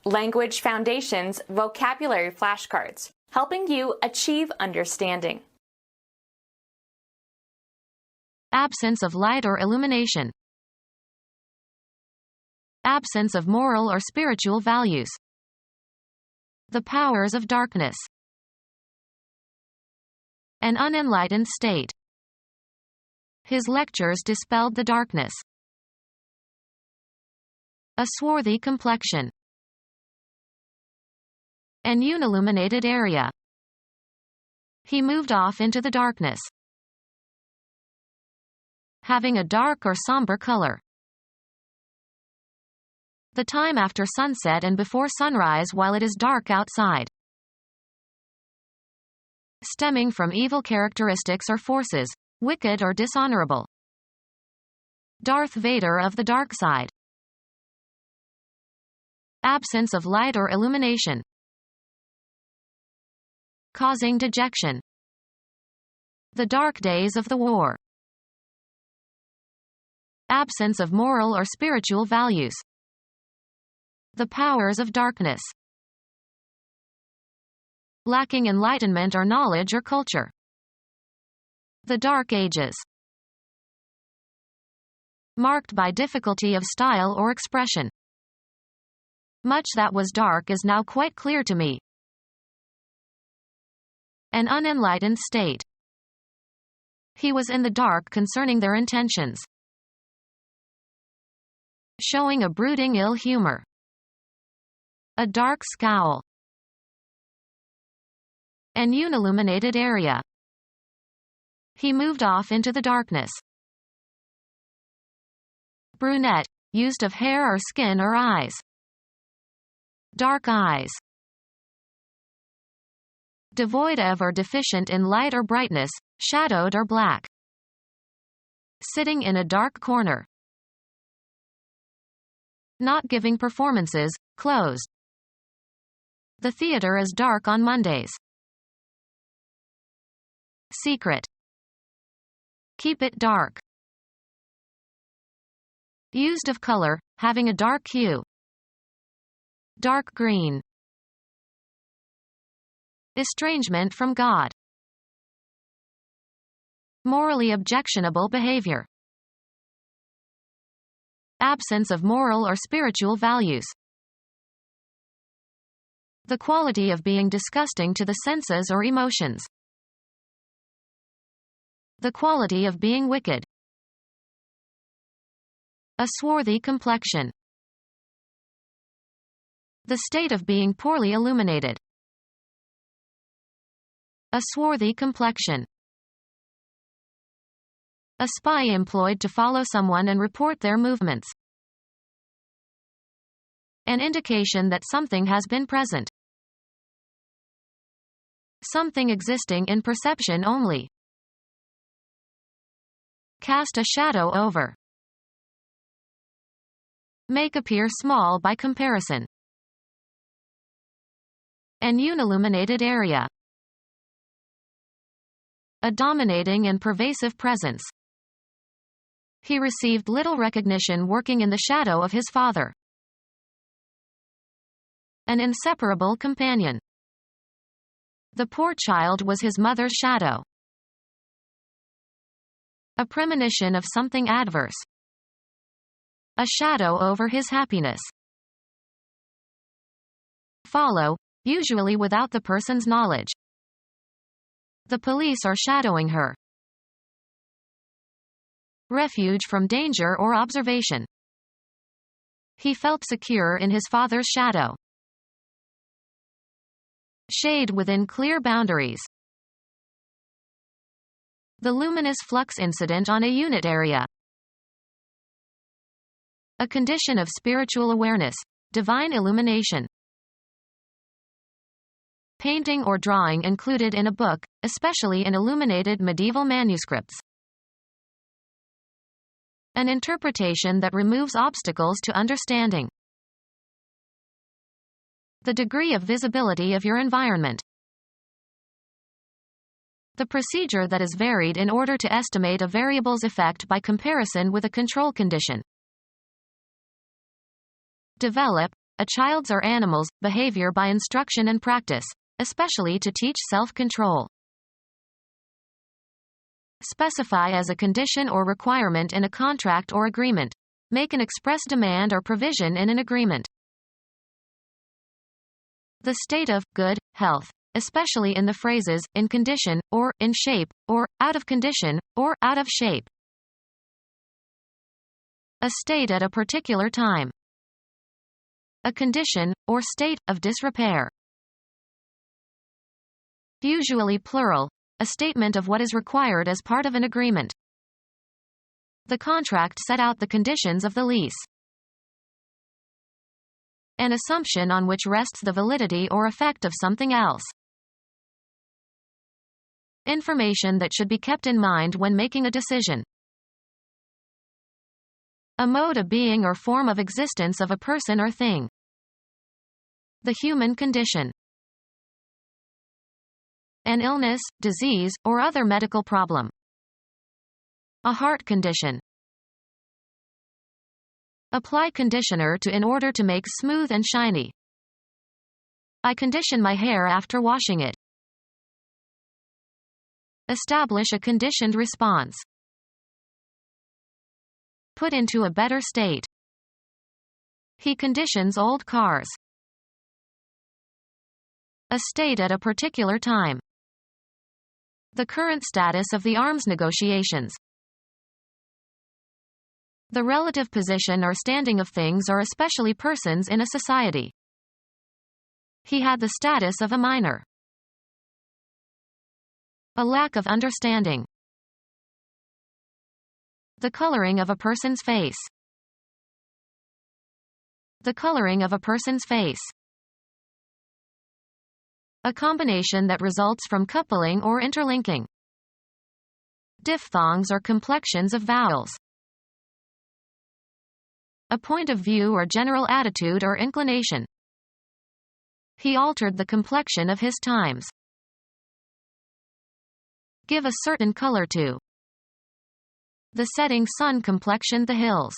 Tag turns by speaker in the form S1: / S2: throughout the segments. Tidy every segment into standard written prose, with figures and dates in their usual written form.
S1: Language Foundations Vocabulary Flashcards, helping you achieve understanding.
S2: Absence of light or illumination. Absence of moral or spiritual values. The powers of darkness. An unenlightened state. His lectures dispelled the darkness. A swarthy complexion. An unilluminated area. He moved off into the darkness. Having a dark or somber color. The time after sunset and before sunrise while it is dark outside. Stemming from evil characteristics or forces, wicked or dishonorable. Darth Vader of the dark side. Absence of light or illumination. Causing dejection. The dark days of the war. Absence of moral or spiritual values. The powers of darkness. Lacking enlightenment or knowledge or culture. The Dark Ages. Marked by difficulty of style or expression. Much that was dark is now quite clear to me. An unenlightened state. He was in the dark concerning their intentions. Showing a brooding ill humor. A dark scowl. An unilluminated area. He moved off into the darkness. Brunette, used of hair or skin or eyes. Dark eyes. Devoid of or deficient in light or brightness, shadowed or black. Sitting in a dark corner. Not giving performances, closed. The theater is dark on Mondays. Secret. Keep it dark. Used of color, having a dark hue. Dark green. Estrangement from God. Morally objectionable behavior. Absence of moral or spiritual values. The quality of being disgusting to the senses or emotions. The quality of being wicked. A swarthy complexion. The state of being poorly illuminated. A swarthy complexion. A spy employed to follow someone and report their movements. An indication that something has been present. Something existing in perception only. Cast a shadow over. Make appear small by comparison. An unilluminated area. A dominating and pervasive presence. He received little recognition working in the shadow of his father. An inseparable companion. The poor child was his mother's shadow. A premonition of something adverse. A shadow over his happiness. Follow, usually without the person's knowledge. The police are shadowing her. Refuge from danger or observation. He felt secure in his father's shadow. Shade within clear boundaries. The luminous flux incident on a unit area. A condition of spiritual awareness, divine illumination. Painting or drawing included in a book, especially in illuminated medieval manuscripts. An interpretation that removes obstacles to understanding. The degree of visibility of your environment. The procedure that is varied in order to estimate a variable's effect by comparison with a control condition. Develop, a child's or animal's behavior by instruction and practice, especially to teach self-control. Specify as a condition or requirement in a contract or agreement. Make an express demand or provision in an agreement. The state of good health, especially in the phrases in condition, or in shape, or out of condition, or out of shape. A state at a particular time. A condition, or state, of disrepair. Usually plural, a statement of what is required as part of an agreement. The contract set out the conditions of the lease. An assumption on which rests the validity or effect of something else. Information that should be kept in mind when making a decision. A mode of being or form of existence of a person or thing. The human condition. An illness, disease, or other medical problem. A heart condition. Apply conditioner to in order to make smooth and shiny. I condition my hair after washing it. Establish a conditioned response. Put into a better state. He conditions old cars. A state at a particular time. The current status of the arms negotiations. The relative position or standing of things or especially persons in a society. He had the status of a minor. A lack of understanding. The coloring of a person's face. The coloring of a person's face. A combination that results from coupling or interlinking. Diphthongs or complexions of vowels. A point of view or general attitude or inclination. He altered the complexion of his times. Give a certain color to. The setting sun complexioned the hills.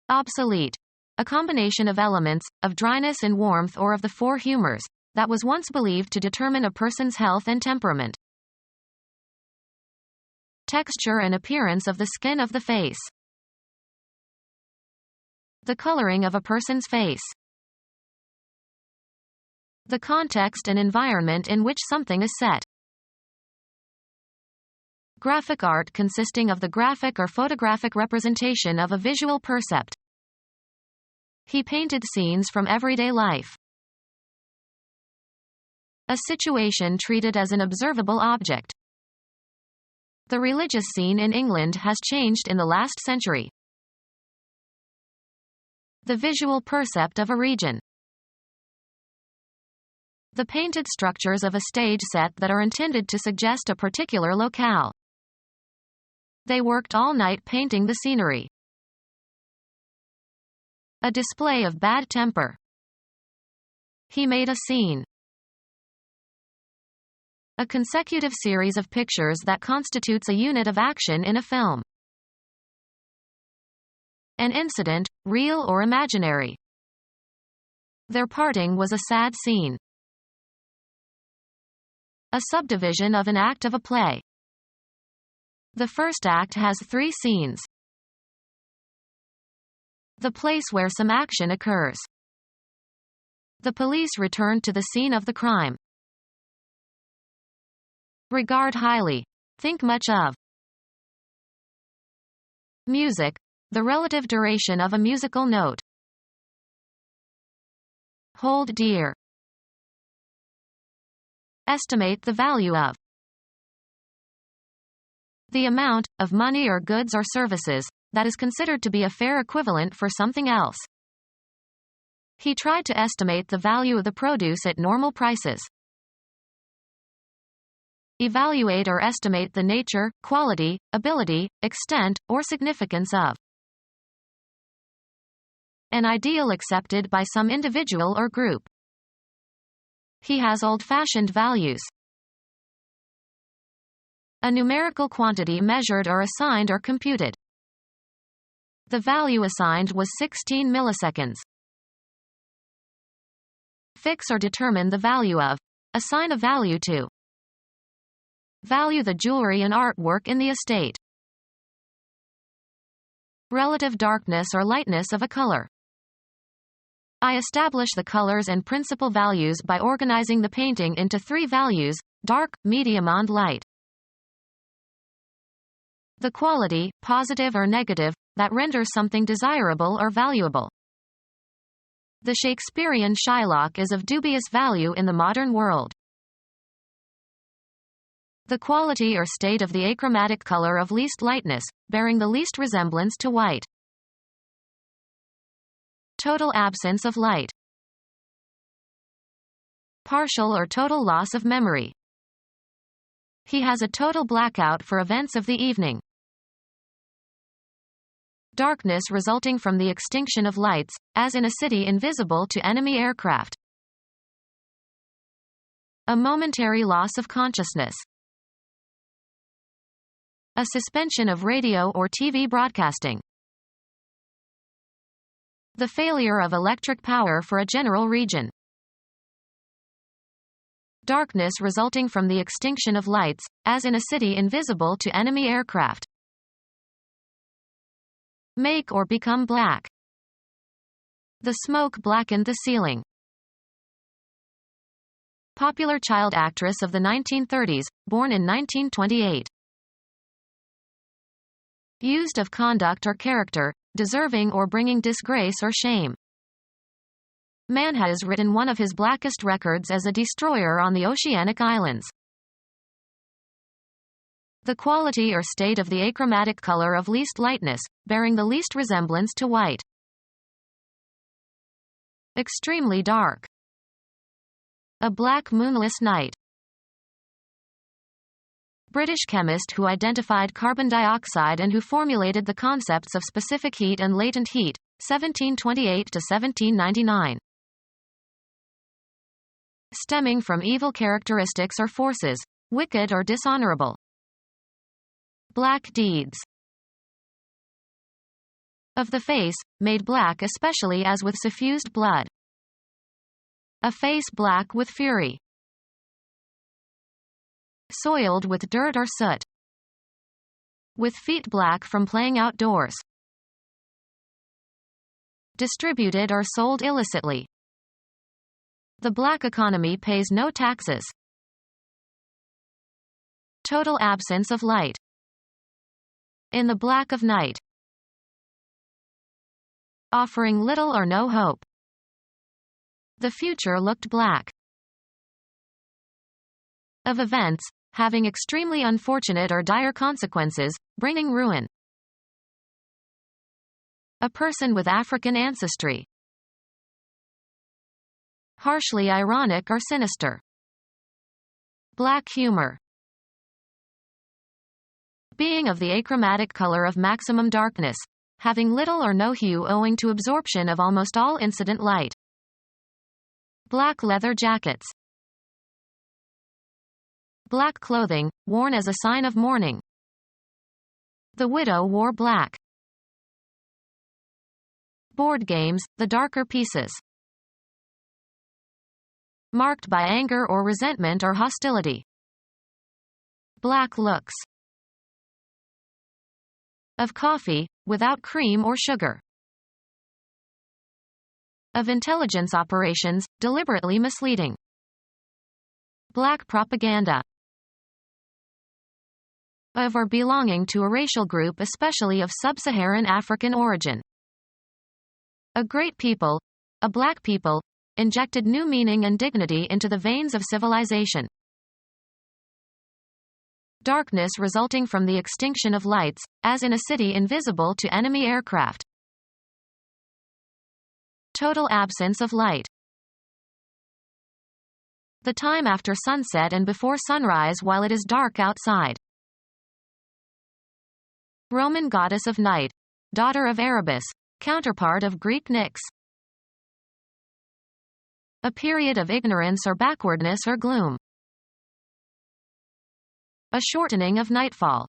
S2: Obsolete. A combination of elements, of dryness and warmth or of the four humors, that was once believed to determine a person's health and temperament. Texture and appearance of the skin of the face. The coloring of a person's face. The context and environment in which something is set. Graphic art consisting of the graphic or photographic representation of a visual percept. He painted scenes from everyday life. A situation treated as an observable object. The religious scene in England has changed in the last century. The visual percept of a region. The painted structures of a stage set that are intended to suggest a particular locale. They worked all night painting the scenery. A display of bad temper. He made a scene. A consecutive series of pictures that constitutes a unit of action in a film. An incident, real or imaginary. Their parting was a sad scene. A subdivision of an act of a play. The first act has 3 scenes. The place where some action occurs. The police returned to the scene of the crime. Regard highly. Think much of. Music. The relative duration of a musical note. Hold dear. Estimate the value of. The amount, of money or goods or services, that is considered to be a fair equivalent for something else. He tried to estimate the value of the produce at normal prices. Evaluate or estimate the nature, quality, ability, extent, or significance of. An ideal accepted by some individual or group. He has old-fashioned values. A numerical quantity measured or assigned or computed. The value assigned was 16 milliseconds. Fix or determine the value of. Assign a value to. Value the jewelry and artwork in the estate. Relative darkness or lightness of a color. I establish the colors and principal values by organizing the painting into 3 values: dark, medium and light. The quality, positive or negative, that renders something desirable or valuable. The Shakespearean Shylock is of dubious value in the modern world. The quality or state of the achromatic color of least lightness, bearing the least resemblance to white. Total absence of light. Partial or total loss of memory. He has a total blackout for events of the evening. Darkness resulting from the extinction of lights, as in a city invisible to enemy aircraft. A momentary loss of consciousness. A suspension of radio or TV broadcasting. The failure of electric power for a general region. Darkness resulting from the extinction of lights, as in a city invisible to enemy aircraft. Make or become black. The smoke blackened the ceiling. Popular child actress of the 1930s, born in 1928. Used of conduct or character, deserving or bringing disgrace or shame. Man has written one of his blackest records as a destroyer on the oceanic islands. The quality or state of the achromatic color of least lightness, bearing the least resemblance to white. Extremely dark. A black moonless night. British chemist who identified carbon dioxide and who formulated the concepts of specific heat and latent heat, 1728 to 1799. Stemming from evil characteristics or forces, wicked or dishonorable. Black deeds. Of the face, made black especially as with suffused blood. A face black with fury. Soiled with dirt or soot. With feet black from playing outdoors. Distributed or sold illicitly. The black economy pays no taxes. Total absence of light. In the black of night. Offering little or no hope. The future looked black. Of events, having extremely unfortunate or dire consequences, bringing ruin. A person with African ancestry. Harshly ironic or sinister. Black humor. Being of the achromatic color of maximum darkness, having little or no hue owing to absorption of almost all incident light. Black leather jackets. Black clothing, worn as a sign of mourning. The widow wore black. Board games, the darker pieces. Marked by anger or resentment or hostility. Black looks. Of coffee, without cream or sugar. Of intelligence operations, deliberately misleading. Black propaganda. Of or belonging to a racial group especially of sub-Saharan African origin. A great people, a black people, injected new meaning and dignity into the veins of civilization. Darkness resulting from the extinction of lights, as in a city invisible to enemy aircraft. Total absence of light. The time after sunset and before sunrise while it is dark outside. Roman goddess of night, daughter of Erebus, counterpart of Greek Nyx. A period of ignorance or backwardness or gloom. A shortening of nightfall.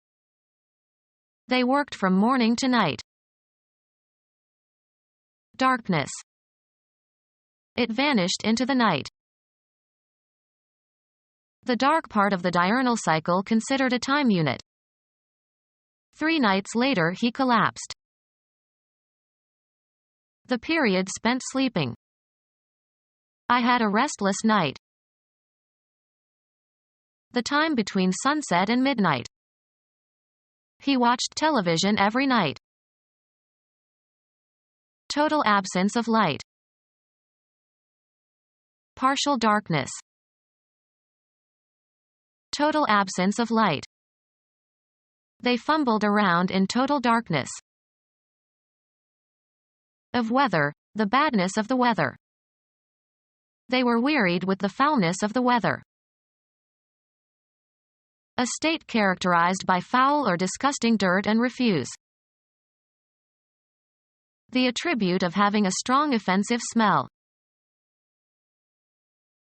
S2: They worked from morning to night. Darkness. It vanished into the night. The dark part of the diurnal cycle considered a time unit. 3 nights later he collapsed. The period spent sleeping. I had a restless night. The time between sunset and midnight. He watched television every night. Total absence of light. Partial darkness. Total absence of light. They fumbled around in total darkness. Of weather, the badness of the weather. They were wearied with the foulness of the weather. A state characterized by foul or disgusting dirt and refuse. The attribute of having a strong offensive smell.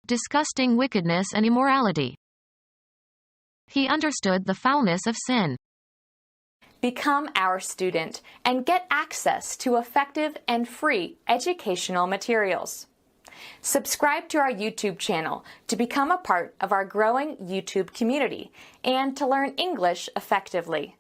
S2: Disgusting wickedness and immorality. He understood the foulness of sin.
S1: Become our student and get access to effective and free educational materials. Subscribe to our YouTube channel to become a part of our growing YouTube community and to learn English effectively.